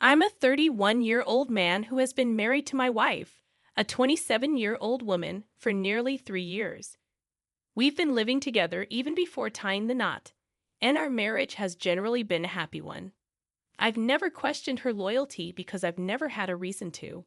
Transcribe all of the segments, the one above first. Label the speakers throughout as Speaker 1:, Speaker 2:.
Speaker 1: I'm a 31-year-old man who has been married to my wife, a 27-year-old woman, for nearly 3 years. We've been living together even before tying the knot, and our marriage has generally been a happy one. I've never questioned her loyalty because I've never had a reason to.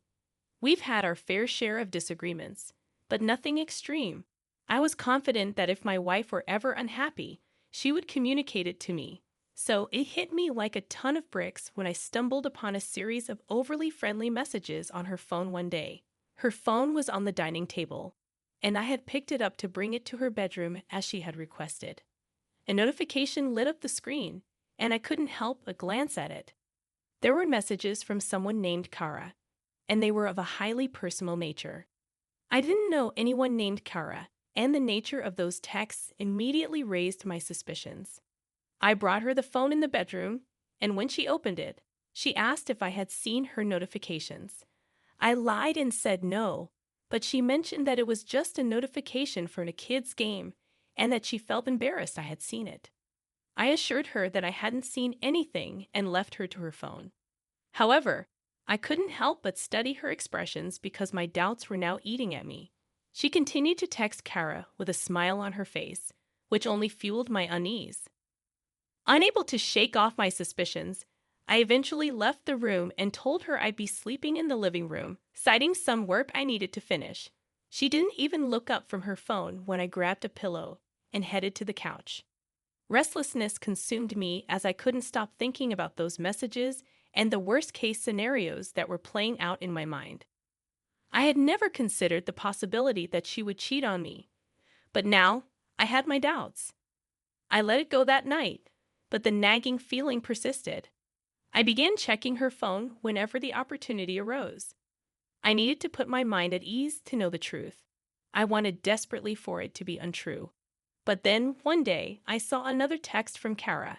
Speaker 1: We've had our fair share of disagreements, but nothing extreme. I was confident that if my wife were ever unhappy, she would communicate it to me. So it hit me like a ton of bricks when I stumbled upon a series of overly friendly messages on her phone one day. Her phone was on the dining table, and I had picked it up to bring it to her bedroom as she had requested. A notification lit up the screen, and I couldn't help but glance at it. There were messages from someone named Kara, and they were of a highly personal nature. I didn't know anyone named Kara, and the nature of those texts immediately raised my suspicions. I brought her the phone in the bedroom, and when she opened it, she asked if I had seen her notifications. I lied and said no, but she mentioned that it was just a notification for a kid's game and that she felt embarrassed I had seen it. I assured her that I hadn't seen anything and left her to her phone. However, I couldn't help but study her expressions because my doubts were now eating at me. She continued to text Kara with a smile on her face, which only fueled my unease. Unable to shake off my suspicions, I eventually left the room and told her I'd be sleeping in the living room, citing some work I needed to finish. She didn't even look up from her phone when I grabbed a pillow and headed to the couch. Restlessness consumed me as I couldn't stop thinking about those messages and the worst-case scenarios that were playing out in my mind. I had never considered the possibility that she would cheat on me, but now I had my doubts. I let it go that night, but the nagging feeling persisted. I began checking her phone whenever the opportunity arose. I needed to put my mind at ease to know the truth. I wanted desperately for it to be untrue. But then, one day, I saw another text from Kara.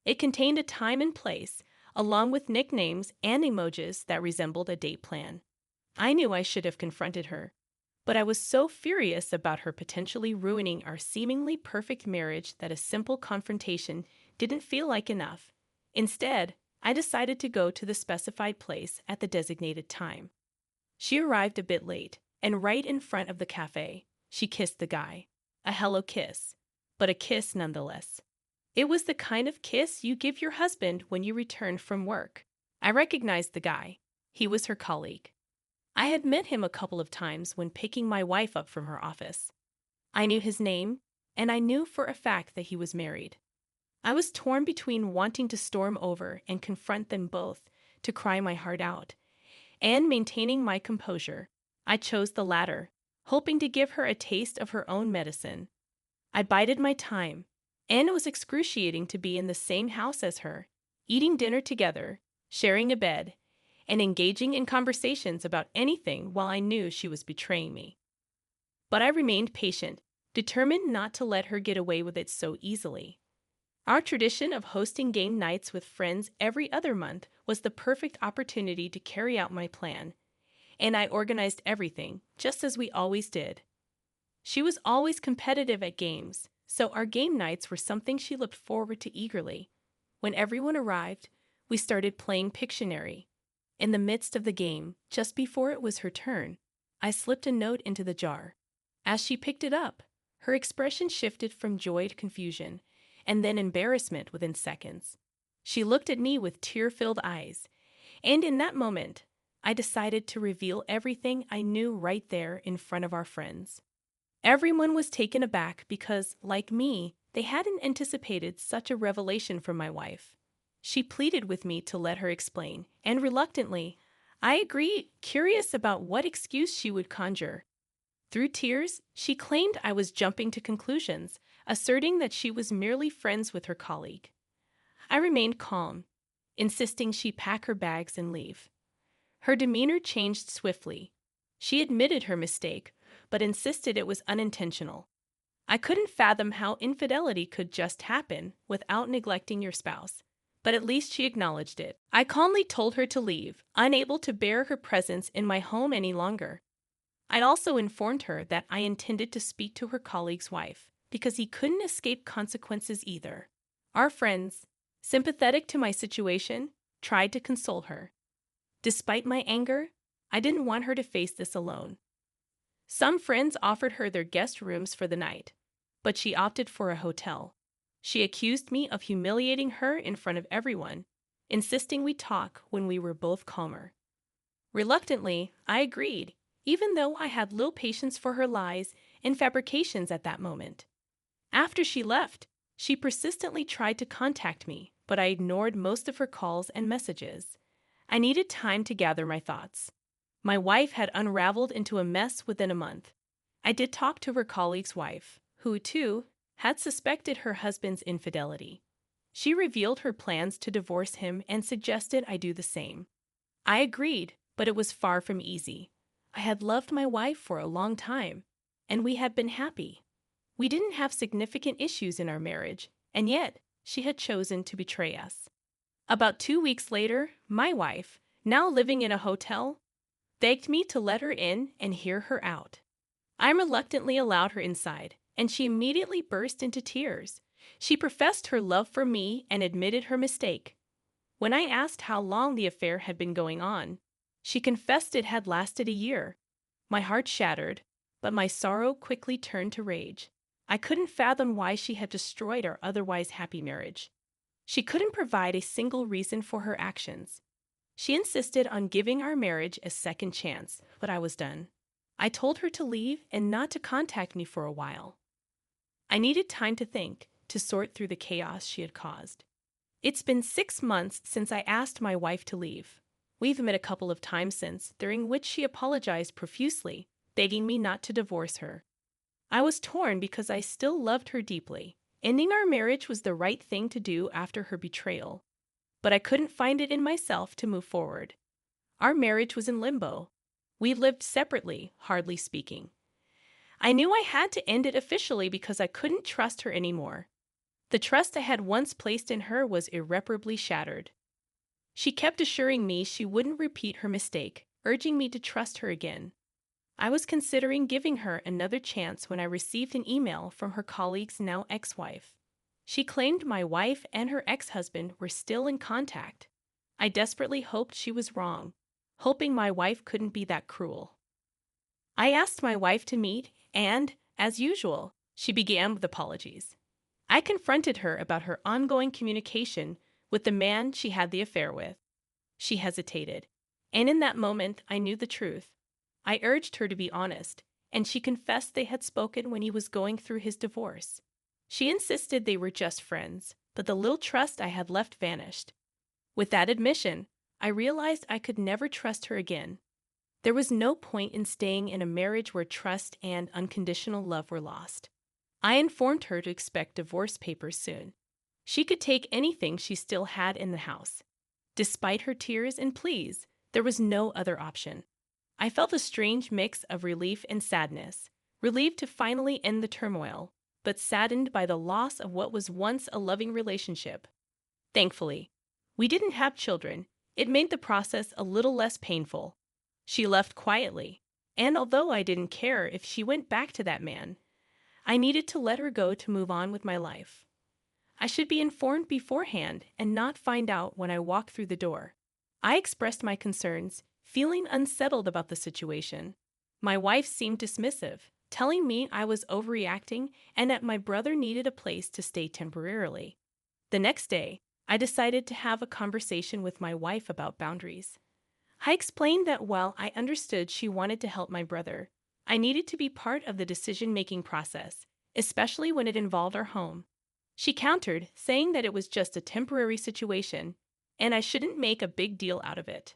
Speaker 1: It contained a time and place, along with nicknames and emojis that resembled a date plan. I knew I should have confronted her, but I was so furious about her potentially ruining our seemingly perfect marriage that a simple confrontation didn't feel like enough. Instead, I decided to go to the specified place at the designated time. She arrived a bit late, and right in front of the cafe, she kissed the guy. A hello kiss, but a kiss nonetheless. It was the kind of kiss you give your husband when you return from work. I recognized the guy. He was her colleague. I had met him a couple of times when picking my wife up from her office. I knew his name, and I knew for a fact that he was married. I was torn between wanting to storm over and confront them both, to cry my heart out, and maintaining my composure. I chose the latter, hoping to give her a taste of her own medicine. I bided my time, and it was excruciating to be in the same house as her, eating dinner together, sharing a bed, and engaging in conversations about anything while I knew she was betraying me. But I remained patient, determined not to let her get away with it so easily. Our tradition of hosting game nights with friends every other month was the perfect opportunity to carry out my plan, and I organized everything, just as we always did. She was always competitive at games, so our game nights were something she looked forward to eagerly. When everyone arrived, we started playing Pictionary. In the midst of the game, just before it was her turn, I slipped a note into the jar. As she picked it up, her expression shifted from joy to confusion, and then embarrassment within seconds. She looked at me with tear-filled eyes, and in that moment, I decided to reveal everything I knew right there in front of our friends. Everyone was taken aback because, like me, they hadn't anticipated such a revelation from my wife. She pleaded with me to let her explain, and reluctantly, I agreed, curious about what excuse she would conjure. Through tears, she claimed I was jumping to conclusions, asserting that she was merely friends with her colleague. I remained calm, insisting she pack her bags and leave. Her demeanor changed swiftly. She admitted her mistake, but insisted it was unintentional. I couldn't fathom how infidelity could just happen without neglecting your spouse, but at least she acknowledged it. I calmly told her to leave, unable to bear her presence in my home any longer. I also informed her that I intended to speak to her colleague's wife, because he couldn't escape consequences either. Our friends, sympathetic to my situation, tried to console her. Despite my anger, I didn't want her to face this alone. Some friends offered her their guest rooms for the night, but she opted for a hotel. She accused me of humiliating her in front of everyone, insisting we talk when we were both calmer. Reluctantly, I agreed, even though I had little patience for her lies and fabrications at that moment. After she left, she persistently tried to contact me, but I ignored most of her calls and messages. I needed time to gather my thoughts. My wife had unraveled into a mess within a month. I did talk to her colleague's wife, who, too, had suspected her husband's infidelity. She revealed her plans to divorce him and suggested I do the same. I agreed, but it was far from easy. I had loved my wife for a long time, and we had been happy. We didn't have significant issues in our marriage, and yet she had chosen to betray us. About 2 weeks later, my wife, now living in a hotel, begged me to let her in and hear her out. I reluctantly allowed her inside, and she immediately burst into tears. She professed her love for me and admitted her mistake. When I asked how long the affair had been going on, she confessed it had lasted a year. My heart shattered, but my sorrow quickly turned to rage. I couldn't fathom why she had destroyed our otherwise happy marriage. She couldn't provide a single reason for her actions. She insisted on giving our marriage a second chance, but I was done. I told her to leave and not to contact me for a while. I needed time to think, to sort through the chaos she had caused. It's been 6 months since I asked my wife to leave. We've met a couple of times since, during which she apologized profusely, begging me not to divorce her. I was torn because I still loved her deeply. Ending our marriage was the right thing to do after her betrayal, but I couldn't find it in myself to move forward. Our marriage was in limbo. We lived separately, hardly speaking. I knew I had to end it officially because I couldn't trust her anymore. The trust I had once placed in her was irreparably shattered. She kept assuring me she wouldn't repeat her mistake, urging me to trust her again. I was considering giving her another chance when I received an email from her colleague's now ex-wife. She claimed my wife and her ex-husband were still in contact. I desperately hoped she was wrong, hoping my wife couldn't be that cruel. I asked my wife to meet, and, as usual, she began with apologies. I confronted her about her ongoing communication with the man she had the affair with. She hesitated, and in that moment I knew the truth. I urged her to be honest, and she confessed they had spoken when he was going through his divorce. She insisted they were just friends, but the little trust I had left vanished. With that admission, I realized I could never trust her again. There was no point in staying in a marriage where trust and unconditional love were lost. I informed her to expect divorce papers soon. She could take anything she still had in the house. Despite her tears and pleas, there was no other option. I felt a strange mix of relief and sadness, relieved to finally end the turmoil, but saddened by the loss of what was once a loving relationship. Thankfully, we didn't have children. It made the process a little less painful. She left quietly, and although I didn't care if she went back to that man, I needed to let her go to move on with my life. I should be informed beforehand and not find out when I walk through the door. I expressed my concerns, feeling unsettled about the situation. My wife seemed dismissive, telling me I was overreacting and that my brother needed a place to stay temporarily. The next day, I decided to have a conversation with my wife about boundaries. I explained that while I understood she wanted to help my brother, I needed to be part of the decision-making process, especially when it involved our home. She countered, saying that it was just a temporary situation, and I shouldn't make a big deal out of it.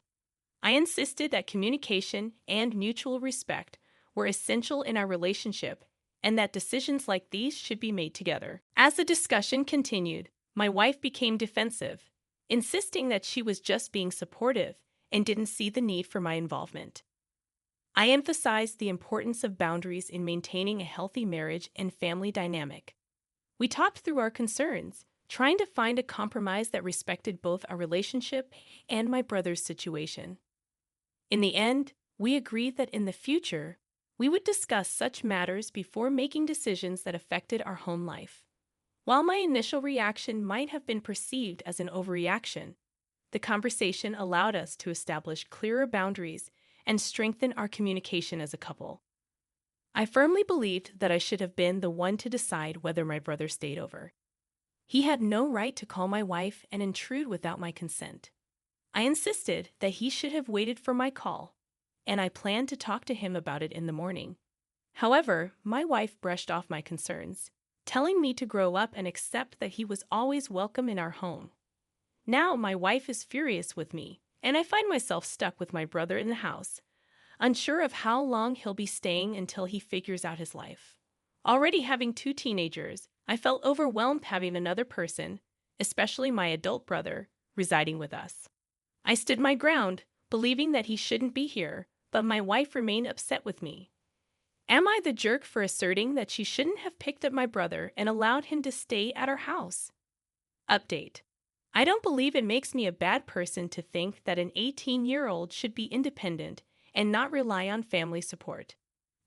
Speaker 1: I insisted that communication and mutual respect were essential in our relationship and that decisions like these should be made together. As the discussion continued, my wife became defensive, insisting that she was just being supportive and didn't see the need for my involvement. I emphasized the importance of boundaries in maintaining a healthy marriage and family dynamic. We talked through our concerns, trying to find a compromise that respected both our relationship and my brother's situation. In the end, we agreed that in the future, we would discuss such matters before making decisions that affected our home life. While my initial reaction might have been perceived as an overreaction, the conversation allowed us to establish clearer boundaries and strengthen our communication as a couple. I firmly believed that I should have been the one to decide whether my brother stayed over. He had no right to call my wife and intrude without my consent. I insisted that he should have waited for my call, and I planned to talk to him about it in the morning. However, my wife brushed off my concerns, telling me to grow up and accept that he was always welcome in our home. Now my wife is furious with me, and I find myself stuck with my brother in the house, unsure of how long he'll be staying until he figures out his life. Already having 2 teenagers, I felt overwhelmed having another person, especially my adult brother, residing with us. I stood my ground, believing that he shouldn't be here, but my wife remained upset with me. Am I the jerk for asserting that she shouldn't have picked up my brother and allowed him to stay at our house? Update. I don't believe it makes me a bad person to think that an 18-year-old should be independent and not rely on family support.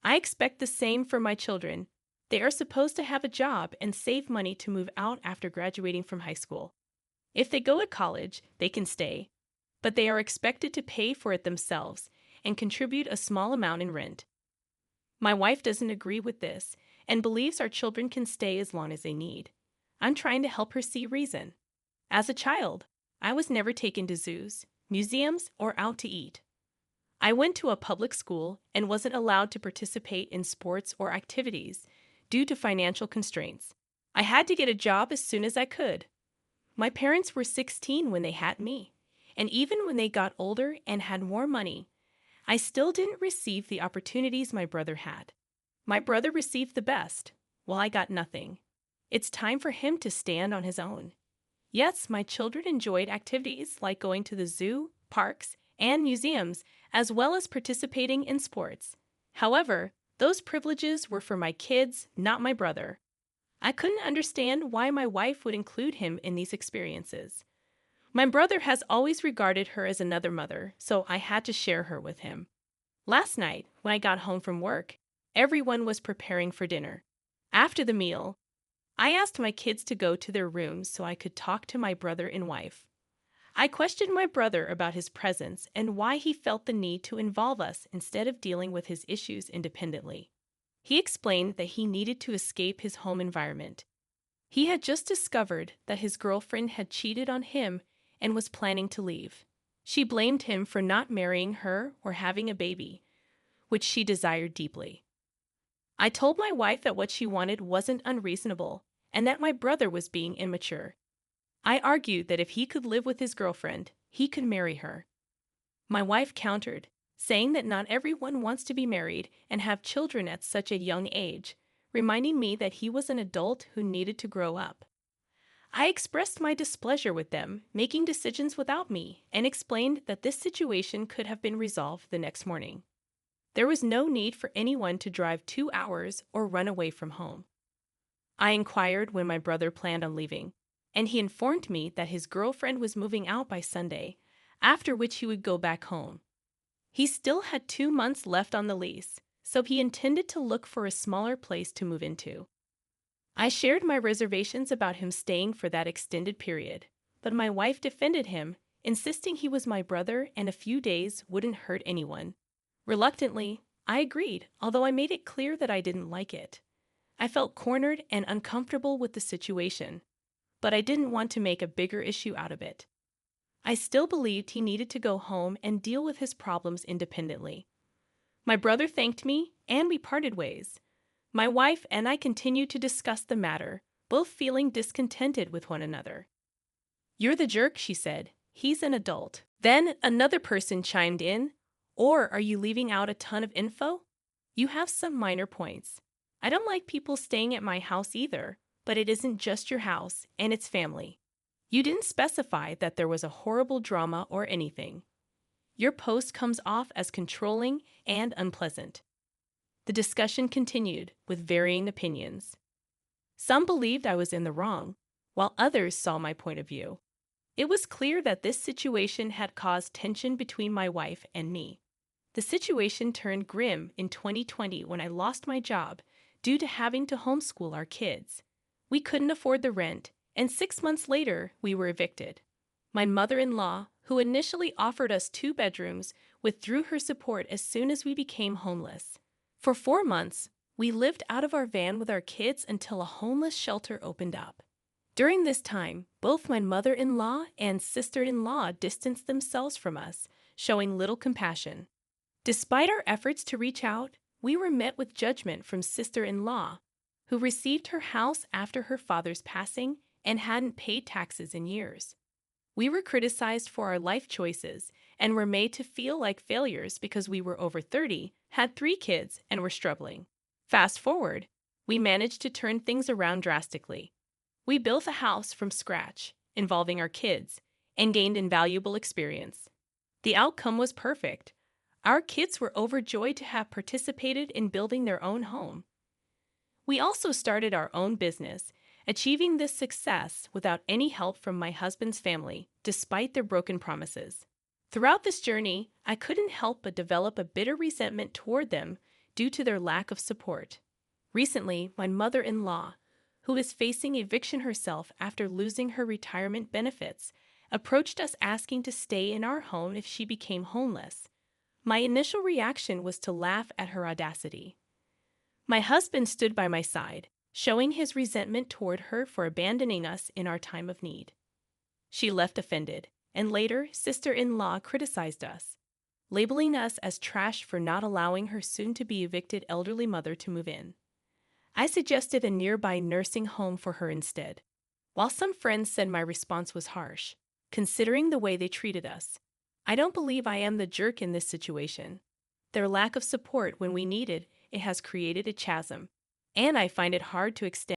Speaker 1: I expect the same for my children. They are supposed to have a job and save money to move out after graduating from high school. If they go to college, they can stay, but they are expected to pay for it themselves and contribute a small amount in rent. My wife doesn't agree with this and believes our children can stay as long as they need. I'm trying to help her see reason. As a child, I was never taken to zoos, museums, or out to eat. I went to a public school and wasn't allowed to participate in sports or activities due to financial constraints. I had to get a job as soon as I could. My parents were 16 when they had me, and even when they got older and had more money, I still didn't receive the opportunities my brother had. My brother received the best, while I got nothing. It's time for him to stand on his own. Yes, my children enjoyed activities like going to the zoo, parks, and museums, as well as participating in sports. However, those privileges were for my kids, not my brother. I couldn't understand why my wife would include him in these experiences. My brother has always regarded her as another mother, so I had to share her with him. Last night, when I got home from work, everyone was preparing for dinner. After the meal, I asked my kids to go to their rooms so I could talk to my brother and wife. I questioned my brother about his presence and why he felt the need to involve us instead of dealing with his issues independently. He explained that he needed to escape his home environment. He had just discovered that his girlfriend had cheated on him and was planning to leave. She blamed him for not marrying her or having a baby, which she desired deeply. I told my wife that what she wanted wasn't unreasonable and that my brother was being immature. I argued that if he could live with his girlfriend, he could marry her. My wife countered, saying that not everyone wants to be married and have children at such a young age, reminding me that he was an adult who needed to grow up. I expressed my displeasure with them making decisions without me and explained that this situation could have been resolved the next morning. There was no need for anyone to drive 2 hours or run away from home. I inquired when my brother planned on leaving, and he informed me that his girlfriend was moving out by Sunday, after which he would go back home. He still had 2 months left on the lease, so he intended to look for a smaller place to move into. I shared my reservations about him staying for that extended period, but my wife defended him, insisting he was my brother and a few days wouldn't hurt anyone. Reluctantly, I agreed, although I made it clear that I didn't like it. I felt cornered and uncomfortable with the situation, but I didn't want to make a bigger issue out of it. I still believed he needed to go home and deal with his problems independently. My brother thanked me, and we parted ways. My wife and I continued to discuss the matter, both feeling discontented with one another. "You're the jerk," she said. "He's an adult." Then another person chimed in, "Or are you leaving out a ton of info? You have some minor points. I don't like people staying at my house either, but it isn't just your house, and it's family. You didn't specify that there was a horrible drama or anything. Your post comes off as controlling and unpleasant." The discussion continued, with varying opinions. Some believed I was in the wrong, while others saw my point of view. It was clear that this situation had caused tension between my wife and me. The situation turned grim in 2020 when I lost my job due to having to homeschool our kids. We couldn't afford the rent, and 6 months later, we were evicted. My mother-in-law, who initially offered us 2 bedrooms, withdrew her support as soon as we became homeless. For 4 months, we lived out of our van with our kids until a homeless shelter opened up. During this time, both my mother-in-law and sister-in-law distanced themselves from us, showing little compassion. Despite our efforts to reach out, we were met with judgment from sister-in-law, who received her house after her father's passing and hadn't paid taxes in years. We were criticized for our life choices and were made to feel like failures because we were over 30, had 3 kids, and were struggling. Fast forward, we managed to turn things around drastically. We built a house from scratch, involving our kids, and gained invaluable experience. The outcome was perfect. Our kids were overjoyed to have participated in building their own home. We also started our own business, achieving this success without any help from my husband's family, despite their broken promises. Throughout this journey, I couldn't help but develop a bitter resentment toward them due to their lack of support. Recently, my mother-in-law, who is facing eviction herself after losing her retirement benefits, approached us asking to stay in our home if she became homeless. My initial reaction was to laugh at her audacity. My husband stood by my side, showing his resentment toward her for abandoning us in our time of need. She left offended, and later, sister-in-law criticized us, labeling us as trash for not allowing her soon-to-be evicted elderly mother to move in. I suggested a nearby nursing home for her instead. While some friends said my response was harsh, considering the way they treated us, I don't believe I am the jerk in this situation. Their lack of support when we needed it has created a chasm, and I find it hard to extend